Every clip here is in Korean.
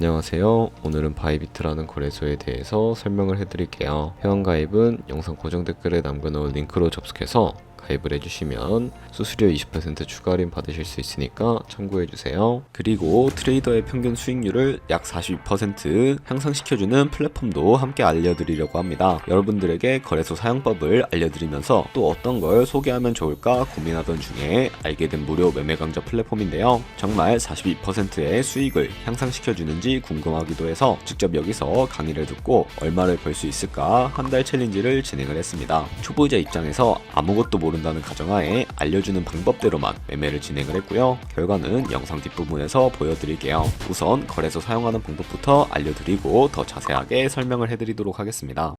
안녕하세요. 오늘은 바이비트라는 거래소에 대해서 설명을 해드릴게요. 회원가입은 영상 고정 댓글에 남겨놓은 링크로 접속해서 가입을 해주시면 수수료 20% 추가 할인 받으실 수 있으니까 참고해주세요. 그리고 트레이더의 평균 수익률을 약 42% 향상시켜주는 플랫폼도 함께 알려드리려고 합니다. 여러분들에게 거래소 사용법을 알려드리면서 또 어떤 걸 소개하면 좋을까 고민하던 중에 알게 된 무료 매매 강좌 플랫폼인데요. 정말 42%의 수익을 향상시켜주는지 궁금하기도 해서 직접 여기서 강의를 듣고 얼마를 벌 수 있을까 한 달 챌린지를 진행을 했습니다. 초보자 입장에서 아무것도 모른다는 가정하에 알려주는 방법대로만 매매를 진행을 했고요. 결과는 영상 뒷부분에서 보여드릴게요. 우선 거래소 사용하는 방법부터 알려드리고 더 자세하게 설명을 해드리도록 하겠습니다.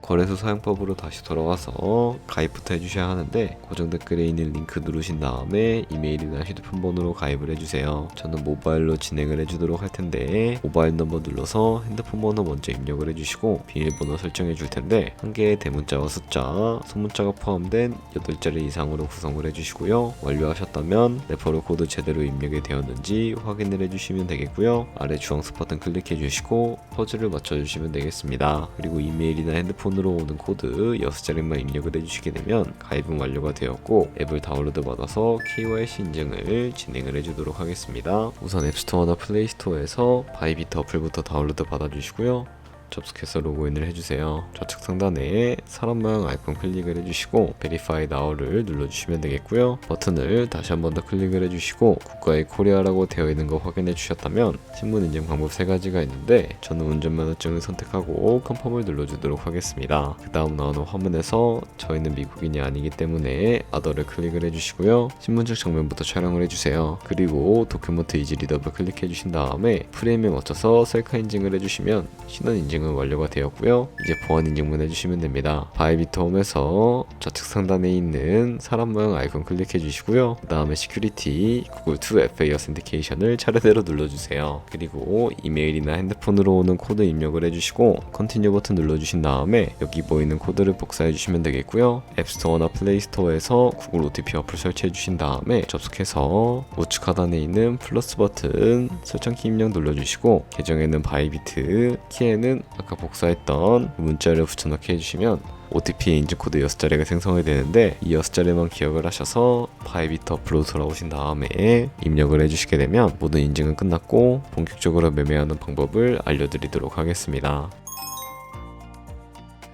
거래소 사용법으로 다시 돌아와서 가입부터 해주셔야 하는데 고정 댓글에 있는 링크 누르신 다음에 이메일이나 휴대폰 번호로 가입을 해주세요. 저는 모바일로 진행을 해주도록 할 텐데 모바일 넘버 눌러서 핸드폰 번호 먼저 입력을 해주시고 비밀번호 설정해 줄 텐데 한 개의 대문자와 숫자, 소문자가 포함된 8자리 이상으로 구성을 해주시고요. 완료하셨다면 레퍼럴 코드 제대로 입력이 되었는지 확인을 해주시면 되겠고요. 아래 주황색 버튼 클릭해 주시고 퍼즐을 맞춰주시면 되겠습니다. 그리고 이메일이나 핸드폰 으로 오는 코드 6자리만 입력을 해주시게 되면 가입은 완료가 되었고 앱을 다운로드 받아서 KYC 인증을 진행을 해주도록 하겠습니다. 우선 앱스토어나 플레이스토어에서 바이비트 어플부터 다운로드 받아주시고요. 접속해서 로그인을 해주세요. 좌측 상단에 사람 모양 아이콘 클릭을 해주시고 Verify Now를 눌러주시면 되겠고요. 버튼을 다시 한 번 더 클릭을 해주시고 국가의 코리아라고 되어 있는 거 확인해 주셨다면 신분 인증 방법 3가지가 있는데 저는 운전면허증을 선택하고 컨펌을 눌러주도록 하겠습니다. 그 다음 나오는 화면에서 저희는 미국인이 아니기 때문에 Other를 클릭을 해주시고요. 신분증 정면부터 촬영을 해주세요. 그리고 도큐먼트 이지 리더블 클릭해 주신 다음에 프레임에 맞춰서 셀카 인증을 해주시면 신원 인증은 완료가 되었고요. 이제 보안 인증만 해주시면 됩니다. 바이비트 홈에서 좌측 상단에 있는 사람 모양 아이콘 클릭해 주시고요. 그 다음에 시큐리티, 구글 2FA 어센티케이션을 차례대로 눌러주세요. 그리고 이메일이나 핸드폰으로 오는 코드 입력을 해주시고 컨티뉴 버튼 눌러주신 다음에 여기 보이는 코드를 복사해 주시면 되겠고요. 앱스토어나 플레이스토어에서 구글 OTP 어플 설치해 주신 다음에 접속해서 우측 하단에 있는 플러스 버튼 설정키 입력 눌러주시고 계정에는 바이비트, 키에는 아까 복사했던 문자를 붙여넣기 해주시면 OTP 인증코드 6자리가 생성이 되는데 이 6자리만 기억을 하셔서 바이비트 어플로 돌아오신 다음에 입력을 해주시게 되면 모든 인증은 끝났고 본격적으로 매매하는 방법을 알려드리도록 하겠습니다.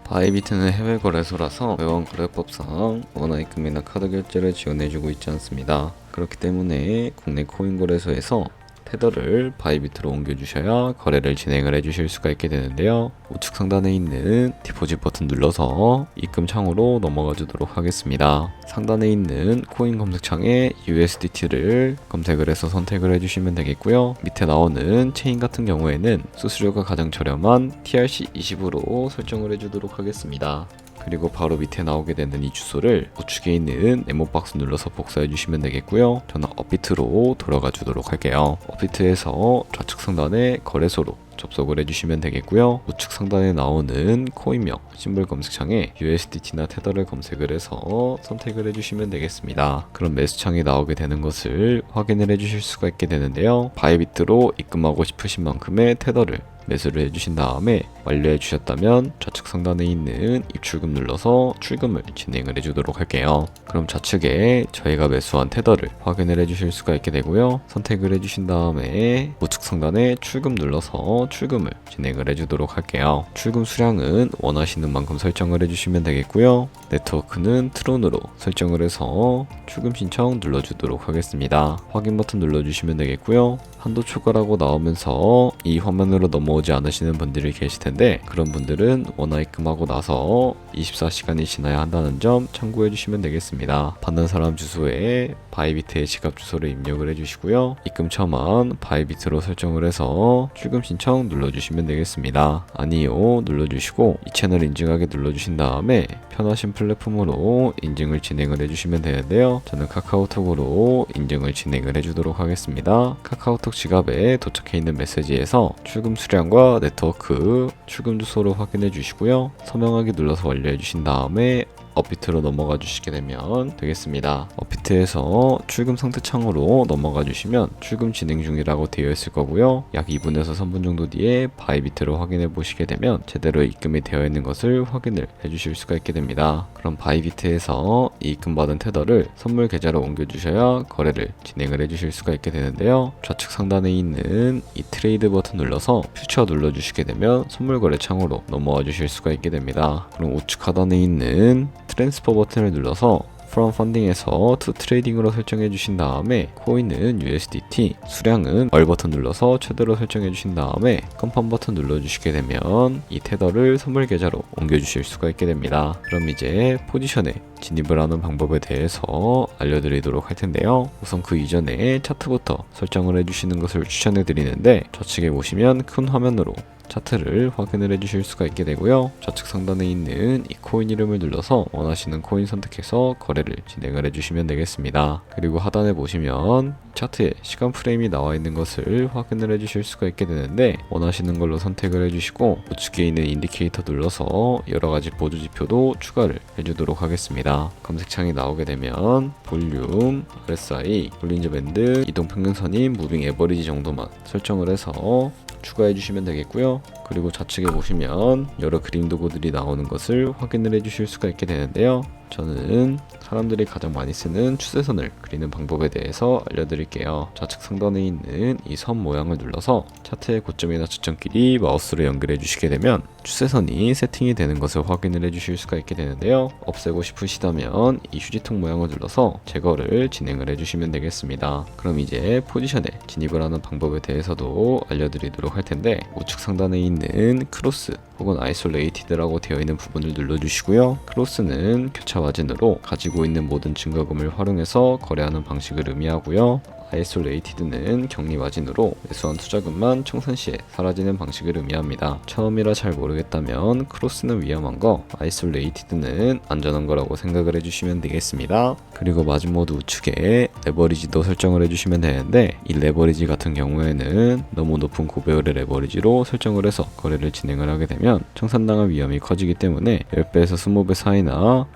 바이비트는 해외 거래소라서 회원 거래법상 원화입금이나 카드 결제를 지원해주고 있지 않습니다. 그렇기 때문에 국내 코인 거래소에서 테더를 바이비트로 옮겨주셔야 거래를 진행을 해주실 수가 있게 되는데요. 우측 상단에 있는 디포짓 버튼 눌러서 입금 창으로 넘어가 주도록 하겠습니다. 상단에 있는 코인 검색창에 USDT를 검색을 해서 선택을 해주시면 되겠고요. 밑에 나오는 체인 같은 경우에는 수수료가 가장 저렴한 TRC20으로 설정을 해주도록 하겠습니다. 그리고 바로 밑에 나오게 되는 이 주소를 우측에 있는 네모박스 눌러서 복사해 주시면 되겠고요. 저는 업비트로 돌아가 주도록 할게요. 업비트에서 좌측 상단에 거래소로 접속을 해주시면 되겠고요. 우측 상단에 나오는 코인명 심볼 검색창에 USDT나 테더를 검색을 해서 선택을 해주시면 되겠습니다. 그럼 매수창이 나오게 되는 것을 확인을 해주실 수가 있게 되는데요. 바이비트로 입금하고 싶으신 만큼의 테더를 매수를 해주신 다음에 완료해 주셨다면 좌측 상단에 있는 입출금 눌러서 출금을 진행을 해주도록 할게요. 그럼 좌측에 저희가 매수한 테더를 확인을 해주실 수가 있게 되고요. 선택을 해주신 다음에 우측 상단에 출금 눌러서 출금을 진행을 해주도록 할게요. 출금 수량은 원하시는 만큼 설정을 해주시면 되겠고요. 네트워크는 트론으로 설정을 해서 출금 신청 눌러주도록 하겠습니다. 확인 버튼 눌러주시면 되겠고요. 한도 초과라고 나오면서 이 화면으로 넘어오지 않으시는 분들이 계실 텐데 그런 분들은 원화 입금하고 나서 24시간이 지나야 한다는 점 참고해 주시면 되겠습니다. 받는 사람 주소에 바이비트의 지갑 주소를 입력을 해주시고요. 입금처만 바이비트로 설정을 해서 출금 신청 눌러주시면 되겠습니다. 아니요 눌러주시고 이 채널 인증하게 눌러주신 다음에 편하신 플랫폼으로 인증을 진행을 해주시면 되는데요. 저는 카카오톡으로 인증을 진행을 해주도록 하겠습니다. 카카오톡 지갑에 도착해 있는 메시지에서 출금 수량과 네트워크, 출금 주소를 확인해 주시고요. 서명하기 눌러서 완료해 주신 다음에 업비트로 넘어가 주시게 되면 되겠습니다. 업비트에서 출금 상태 창으로 넘어가 주시면 출금 진행 중이라고 되어 있을 거고요. 약 2분에서 3분 정도 뒤에 바이비트로 확인해 보시게 되면 제대로 입금이 되어 있는 것을 확인을 해 주실 수가 있게 됩니다. 그럼 바이비트에서 이 입금받은 테더를 선물 계좌로 옮겨 주셔야 거래를 진행을 해 주실 수가 있게 되는데요. 좌측 상단에 있는 이 트레이드 버튼 눌러서 퓨처 눌러 주시게 되면 선물 거래 창으로 넘어와 주실 수가 있게 됩니다. 그럼 우측 하단에 있는 트랜스퍼 버튼을 눌러서 From Funding에서 To Trading으로 설정해 주신 다음에 코인은 USDT, 수량은 얼 버튼 눌러서 최대로 설정해 주신 다음에 컨펌 버튼 눌러 주시게 되면 이 테더를 선물 계좌로 옮겨 주실 수가 있게 됩니다. 그럼 이제 포지션에 진입을 하는 방법에 대해서 알려드리도록 할 텐데요. 우선 그 이전에 차트부터 설정을 해주시는 것을 추천해 드리는데 좌측에 보시면 큰 화면으로 차트를 확인을 해주실 수가 있게 되고요. 좌측 상단에 있는 이 코인 이름을 눌러서 원하시는 코인 선택해서 거래를 진행을 해주시면 되겠습니다. 그리고 하단에 보시면 차트에 시간 프레임이 나와 있는 것을 확인을 해주실 수가 있게 되는데 원하시는 걸로 선택을 해주시고 우측에 있는 인디케이터 눌러서 여러가지 보조 지표도 추가를 해주도록 하겠습니다. 검색창이 나오게 되면 볼륨, RSI, 볼린저 밴드, 이동 평균선인 무빙 에버리지 정도만 설정을 해서 추가해 주시면 되겠고요. 그리고 좌측에 보시면 여러 그림 도구들이 나오는 것을 확인을 해 주실 수가 있게 되는데요. 저는 사람들이 가장 많이 쓰는 추세선을 그리는 방법에 대해서 알려드릴게요. 좌측 상단에 있는 이 선 모양을 눌러서 차트의 고점이나 저점끼리 마우스로 연결해 주시게 되면 추세선이 세팅이 되는 것을 확인을 해 주실 수가 있게 되는데요. 없애고 싶으시다면 이 휴지통 모양을 눌러서 제거를 진행을 해 주시면 되겠습니다. 그럼 이제 포지션에 진입을 하는 방법에 대해서도 알려드리도록 할 텐데 우측 상단에 있는 크로스 혹은 아이솔레이티드라고 되어 있는 부분을 눌러주시고요. 크로스는 교차 마진으로 가지고 있는 모든 증거금을 활용해서 거래하는 방식을 의미하고요. 아이솔레이티드는 격리 마진으로 매수한 투자금만 청산 시에 사라지는 방식을 의미합니다. 처음이라 잘 모르겠다면 크로스는 위험한 거, 아이솔레이티드는 안전한 거라고 생각을 해주시면 되겠습니다. 그리고 마진 모드 우측에 레버리지도 설정을 해주시면 되는데 이 레버리지 같은 경우에는 너무 높은 고배율의 레버리지로 설정을 해서 거래를 진행을 하게 되면 청산당할 위험이 커지기 때문에 10배에서 20배 사이나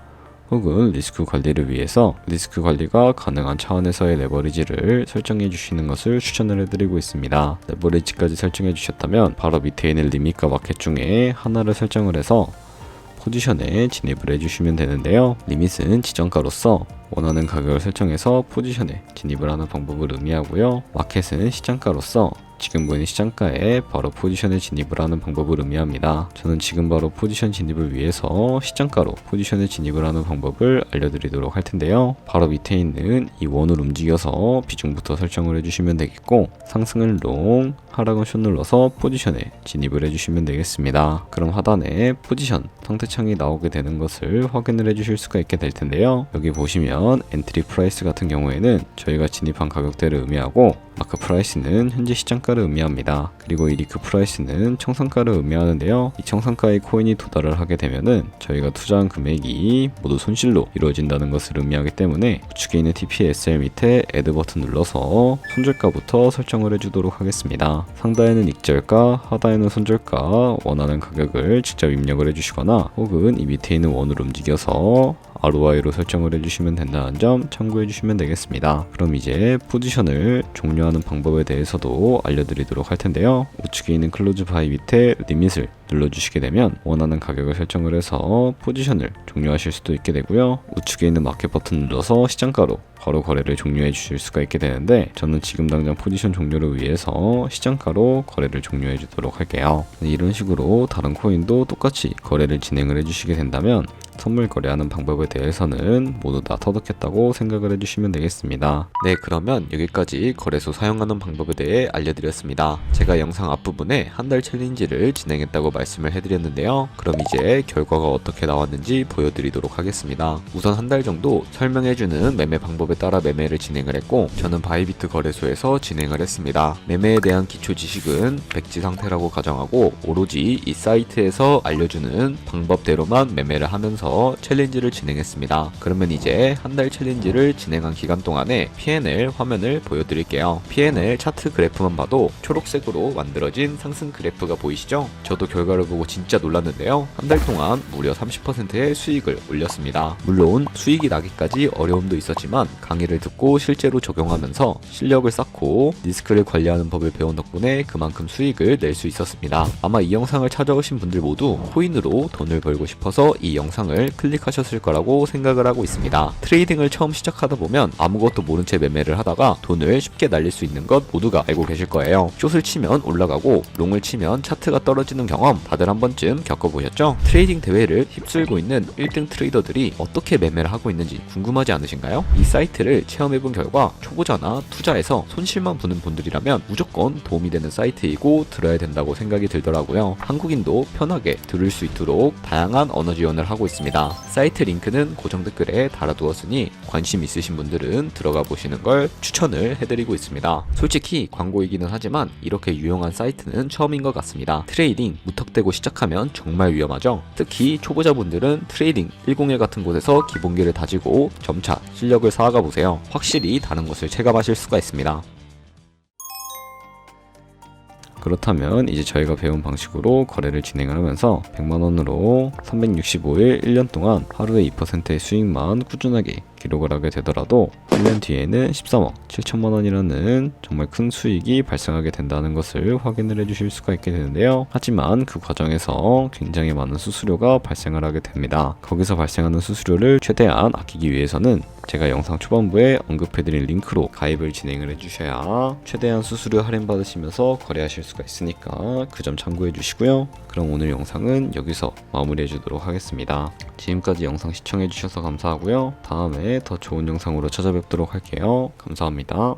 혹은 리스크 관리를 위해서 리스크 관리가 가능한 차원에서의 레버리지를 설정해 주시는 것을 추천을 해드리고 있습니다. 레버리지까지 설정해 주셨다면 바로 밑에 있는 리밋과 마켓 중에 하나를 설정을 해서 포지션에 진입을 해주시면 되는데요. 리밋은 지정가로서 원하는 가격을 설정해서 포지션에 진입을 하는 방법을 의미하고요. 마켓은 시장가로서 지금 보이는 시장가에 바로 포지션에 진입을 하는 방법을 의미합니다. 저는 지금 바로 포지션 진입을 위해서 시장가로 포지션에 진입을 하는 방법을 알려드리도록 할 텐데요. 바로 밑에 있는 이 원을 움직여서 비중부터 설정을 해주시면 되겠고 상승은 롱, 하락은 숏 눌러서 포지션에 진입을 해주시면 되겠습니다. 그럼 하단에 포지션 상태창이 나오게 되는 것을 확인을 해주실 수가 있게 될 텐데요. 여기 보시면 엔트리 프라이스 같은 경우에는 저희가 진입한 가격대를 의미하고 마크 프라이스는 현재 시장가를 의미합니다. 그리고 이 리크 프라이스는 청산가를 의미하는데요. 이 청산가의 코인이 도달을 하게 되면은 저희가 투자한 금액이 모두 손실로 이루어진다는 것을 의미하기 때문에 우측에 있는 TPSL 밑에 애드 버튼 눌러서 손절가부터 설정을 해주도록 하겠습니다. 상단에는 익절가, 하단에는 손절가, 원하는 가격을 직접 입력을 해주시거나 혹은 이 밑에 있는 원을 움직여서 ROI로 설정을 해주시면 된다는 점 참고해 주시면 되겠습니다. 그럼 이제 포지션을 종료하는 방법에 대해서도 알려드리도록 할 텐데요. 우측에 있는 클로즈 바이 밑에 리밋을 눌러주시게 되면 원하는 가격을 설정을 해서 포지션을 종료하실 수도 있게 되고요. 우측에 있는 마켓 버튼 눌러서 시장가로 바로 거래를 종료해 주실 수가 있게 되는데 저는 지금 당장 포지션 종료를 위해서 시장가로 거래를 종료해 주도록 할게요. 이런 식으로 다른 코인도 똑같이 거래를 진행을 해주시게 된다면 선물 거래하는 방법에 대해서는 모두 다 터득했다고 생각을 해주시면 되겠습니다. 네, 그러면 여기까지 거래소 사용하는 방법에 대해 알려드렸습니다. 제가 영상 앞부분에 한 달 챌린지를 진행했다고 말씀을 해드렸는데요. 그럼 이제 결과가 어떻게 나왔는지 보여드리도록 하겠습니다. 우선 한 달 정도 설명해주는 매매 방법에 따라 매매를 진행을 했고 저는 바이비트 거래소에서 진행을 했습니다. 매매에 대한 기초 지식은 백지 상태라고 가정하고 오로지 이 사이트에서 알려주는 방법대로만 매매를 하면서 해서 챌린지를 진행했습니다. 그러면 이제 한 달 챌린지를 진행한 기간 동안에 P&L 화면을 보여드릴게요. P&L 차트 그래프만 봐도 초록색으로 만들어진 상승 그래프가 보이시죠? 저도 결과를 보고 진짜 놀랐는데요. 한 달 동안 무려 30%의 수익을 올렸습니다. 물론 수익이 나기까지 어려움도 있었지만 강의를 듣고 실제로 적용하면서 실력을 쌓고 리스크를 관리하는 법을 배운 덕분에 그만큼 수익을 낼 수 있었습니다. 아마 이 영상을 찾아오신 분들 모두 코인으로 돈을 벌고 싶어서 이 영상을 클릭하셨을 거라고 생각을 하고 있습니다. 트레이딩을 처음 시작하다 보면 아무것도 모른 채 매매를 하다가 돈을 쉽게 날릴 수 있는 것 모두가 알고 계실 거예요. 숏을 치면 올라가고 롱을 치면 차트가 떨어지는 경험 다들 한 번쯤 겪어보셨죠? 트레이딩 대회를 휩쓸고 있는 1등 트레이더들이 어떻게 매매를 하고 있는지 궁금하지 않으신가요? 이 사이트를 체험해본 결과 초보자나 투자에서 손실만 보는 분들이라면 무조건 도움이 되는 사이트이고 들어야 된다고 생각이 들더라고요. 한국인도 편하게 들을 수 있도록 다양한 언어 지원을 하고 있습니다. 사이트 링크는 고정 댓글에 달아두었으니 관심 있으신 분들은 들어가 보시는 걸 추천을 해드리고 있습니다. 솔직히 광고이기는 하지만 이렇게 유용한 사이트는 처음인 것 같습니다. 트레이딩 무턱대고 시작하면 정말 위험하죠. 특히 초보자분들은 트레이딩 101 같은 곳에서 기본기를 다지고 점차 실력을 쌓아가 보세요. 확실히 다른 것을 체감하실 수가 있습니다. 그렇다면 이제 저희가 배운 방식으로 거래를 진행을 하면서 100만원으로 365일 1년 동안 하루에 2%의 수익만 꾸준하게 기록을 하게 되더라도 1년 뒤에는 13억 7천만원이라는 정말 큰 수익이 발생하게 된다는 것을 확인을 해주실 수가 있게 되는데요. 하지만 그 과정에서 굉장히 많은 수수료가 발생을 하게 됩니다. 거기서 발생하는 수수료를 최대한 아끼기 위해서는 제가 영상 초반부에 언급해드린 링크로 가입을 진행을 해주셔야 최대한 수수료 할인 받으시면서 거래하실 수가 있으니까 그 점 참고해 주시고요. 그럼 오늘 영상은 여기서 마무리해 주도록 하겠습니다. 지금까지 영상 시청해 주셔서 감사하고요. 다음에 더 좋은 영상으로 찾아뵙도록 할게요. 감사합니다.